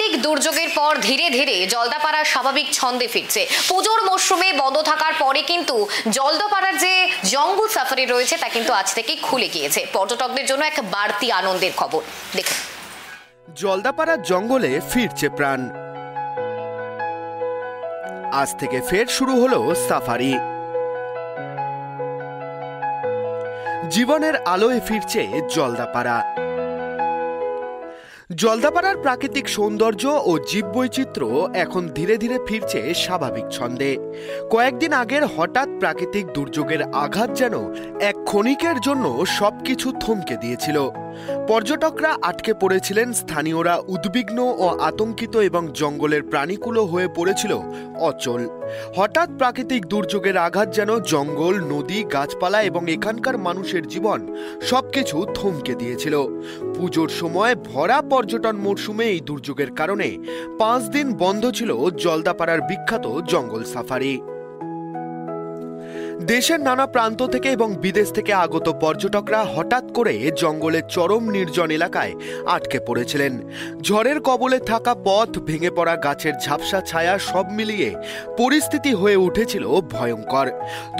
প্রাকৃতিক দুর্যোগের পর ধীরে ধীরে জলদাপাড়ার স্বাভাবিক ছন্দে ফিরছে। পুজোর মরশুমে বন্ধ থাকার পরে কিন্তু জলদাপাড়ার যে জঙ্গল সাফারি রয়েছে তা কিন্তু আজ থেকে খুলে গিয়েছে। পর্যটকদের জন্য এক বাড়তি আনন্দের খবর। দেখুন, জলদাপাড়ার জঙ্গলে ফিরছে প্রাণ। আজ থেকে ফের শুরু হলো সাফারি। জীবনের আলোয় ফিরছে জলদাপাড়া। জলদাপাড়ার প্রাকৃতিক সৌন্দর্য ও জীববৈচিত্র্য এখন ধীরে ধীরে ফিরছে স্বাভাবিক ছন্দে। কয়েকদিন আগের হঠাৎ প্রাকৃতিক দুর্যোগের আঘাত যেন এক ক্ষণিকের জন্য সবকিছু থমকে দিয়েছিল। পর্যটকরা আটকে পড়েছিলেন, স্থানীয়রা উদ্বিগ্ন ও আতঙ্কিত এবং জঙ্গলের প্রাণীকুলো হয়ে পড়েছিল অচল। হঠাৎ প্রাকৃতিক দুর্যোগের আঘাত যেন জঙ্গল, নদী, গাছপালা এবং এখানকার মানুষের জীবন সবকিছু থমকে দিয়েছিল। পুজোর সময় ভরা পর্যটন মরশুমে এই দুর্যোগের কারণে 5 দিন বন্ধ ছিল জলদাপাড়ার বিখ্যাত জঙ্গল সাফারি। দেশের নানা প্রান্ত থেকে এবং বিদেশ থেকে আগত পর্যটকরা হঠাৎ করে জঙ্গলের চরম নির্জন এলাকায় আটকে পড়েছিলেন। ঝড়ের কবলে থাকা পথ, ভেঙে পড়া গাছের ঝাপসা ছায়া সব মিলিয়ে পরিস্থিতি হয়ে উঠেছিল ভয়ঙ্কর।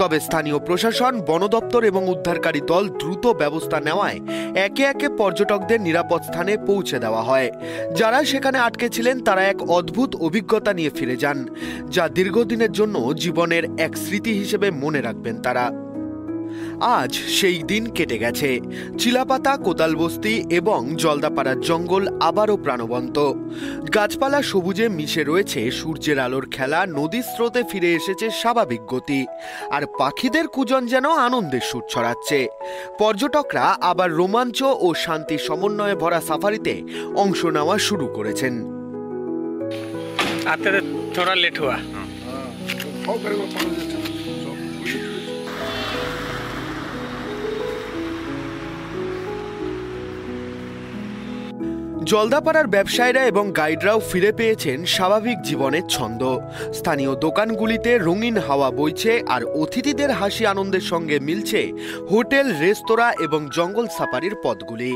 তবে স্থানীয় প্রশাসন, বন দপ্তর এবং উদ্ধারকারী দল দ্রুত ব্যবস্থা নেওয়ায় একে একে পর্যটকদের নিরাপদ স্থানে পৌঁছে দেওয়া হয়। যারা সেখানে আটকে ছিলেন তারা এক অদ্ভুত অভিজ্ঞতা নিয়ে ফিরে যান, যা দীর্ঘদিনের জন্য জীবনের এক স্মৃতি হিসেবে মনে রাখবেন তারা। আজ সেই দিন কেটে গেছে। চিলাপাতা, কোদালবস্তি এবং জলদাপাড়ার জঙ্গল আবারও প্রাণবন্ত। গাছপালা সবুজে মিশে রয়েছে সূর্যের আলোর খেলা, নদীর স্রোতে ফিরে এসেছে স্বাভাবিক গতি, আর পাখিদের কুজন যেন আনন্দের সুর ছড়াচ্ছে। পর্যটকরা আবার রোমাঞ্চ ও শান্তির সমন্বয়ে ভরা সাফারিতে অংশ নেওয়া শুরু করেছেন। थोड़ा लेट हुआ। জলদাপাড়ার ব্যবসায়ীরা এবং গাইডরাও ফিরে পেয়েছেন স্বাভাবিক জীবনের ছন্দ। স্থানীয় দোকানগুলিতে রঙিন হাওয়া বইছে, আর অতিথিদের হাসি আনন্দের সঙ্গে মিলছে হোটেল, রেস্তোরাঁ এবং জঙ্গল সাফারির পথগুলি।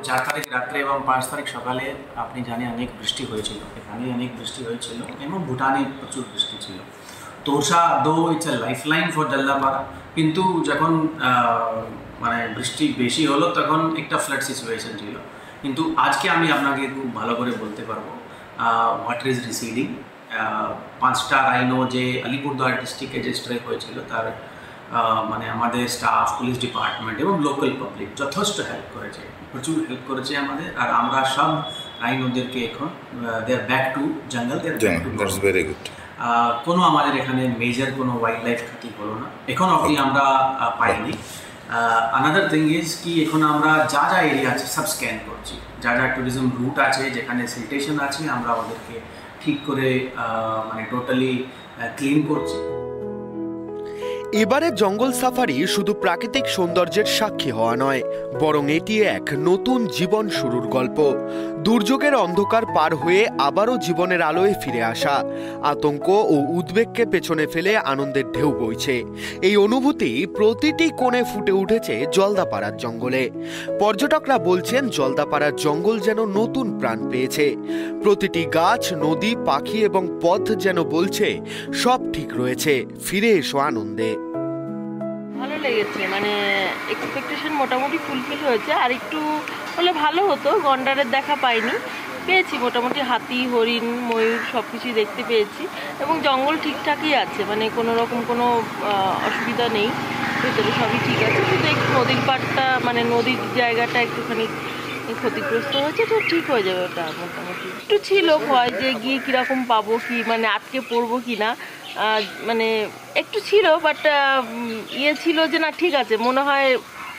4 তারিখ রাত্রে এবং 5 তারিখ সকালে আপনি জানেন অনেক বৃষ্টি হয়েছিল, এখানে অনেক বৃষ্টি হয়েছিল এবং ভুটানে প্রচুর বৃষ্টি ছিল। Torsa though it's a lifeline for Jaldapara, কিন্তু যখন মানে বৃষ্টি বেশি হলো তখন একটা ফ্লাড সিচুয়েশন ছিল। কিন্তু আজকে আমি আপনাকে খুব ভালো করে বলতে পারবো ওয়াটার ইজ রিসিডিং। 5টা রাইনো যে আলিপুরদুয়ার ডিস্ট্রিক্টে যে স্ট্রাইক হয়েছিল তার মানে আমাদের স্টাফ, পুলিশ ডিপার্টমেন্ট এবং লোকাল পাবলিক যথেষ্ট হেল্প করেছে, প্রচুর হেল্প করেছে আমাদের। আর আমরা সব রাইনোদেরকে এখন দে আর ব্যাক টু জঙ্গল, কোনো আমাদের এখানে মেজর কোনো ওয়াইল্ড লাইফ ক্ষতি হলো না এখন অবধি আমরা পাইনি। আনাদার থিং ইজ কি এখন আমরা যা যা এরিয়া আছে সব স্ক্যান করছি, যা যা ট্যুরিজম রুট আছে, যেখানে সিলটেশন আছে আমরা ওদেরকে ঠিক করে মানে টোটালি ক্লিন করছি। এবারে জঙ্গল সাফারি শুধু প্রাকৃতিক সৌন্দর্যের সাক্ষী হওয়া নয়, বরং এটি এক নতুন জীবন শুরুর গল্প। দুর্যোগের অন্ধকার পার হয়ে আবারও জীবনের আলোয় ফিরে আসা, আতঙ্ক ও উদ্বেগকে পেছনে ফেলে আনন্দের ঢেউ বইছে। এই অনুভূতি প্রতিটি কোণে ফুটে উঠেছে জলদাপাড়ার জঙ্গলে। পর্যটকরা বলছেন জলদাপাড়ার জঙ্গল যেন নতুন প্রাণ পেয়েছে। প্রতিটি গাছ, নদী, পাখি এবং পথ যেন বলছে সব ঠিক রয়েছে, ফিরে এসো আনন্দে। ভালো লেগেছে, মানে এক্সপেকটেশন মোটামুটি ফুলফিল হয়েছে। আর একটু হলে ভালো হতো, গন্ডারের দেখা পাইনি, পেয়েছি মোটামুটি হাতি, হরিণ, ময়ূর সব কিছুই দেখতে পেয়েছি এবং জঙ্গল ঠিকঠাকই আছে, মানে কোনো রকম কোনো অসুবিধা নেই, ভেতরে সবই ঠিক আছে। শুধু একটু নদীর পাড়টা, মানে নদীর জায়গাটা একটুখানি ক্ষতিগ্রস্ত হয়েছে, তো ঠিক হয়ে যাবে ওটা। মোটামুটি একটু ছিল ভয় যে গিয়ে কীরকম পাবো, কি মানে আটকে পড়বো কি না, মানে একটু ছিল, বাট ইয়ে ছিল যে না ঠিক আছে, মনে হয়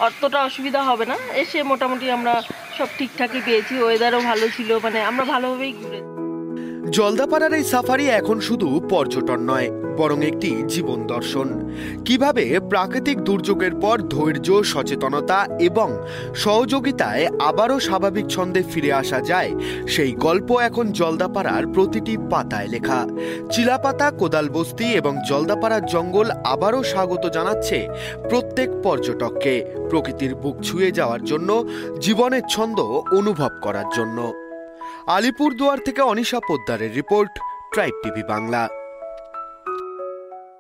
অতটা অসুবিধা হবে না। এসে মোটামুটি আমরা সব ঠিকঠাকই পেয়েছি, ওয়েদারও ভালো ছিল, মানে আমরা ভালোভাবেই ঘুরে। জলদাপাড়ার এই সাফারি এখন শুধু পর্যটন নয়, বরং একটি জীবন দর্শন। কিভাবে প্রাকৃতিক দুর্যোগের পর ধৈর্য, সচেতনতা এবং সহযোগিতায় আবারও স্বাভাবিক ছন্দে ফিরে আসা যায়, সেই গল্প এখন জলদাপাড়ার প্রতিটি পাতায় লেখা। চিলাপাতা, কোদালবস্তি এবং জলদাপাড়ার জঙ্গল আবারও স্বাগত জানাচ্ছে প্রত্যেক পর্যটককে, প্রকৃতির বুক ছুঁয়ে যাওয়ার জন্য, জীবনের ছন্দ অনুভব করার জন্য। আলিপুরদুয়ার থেকে অনিশা পোদ্দারের রিপোর্ট, ট্রাইব টিভি বাংলা।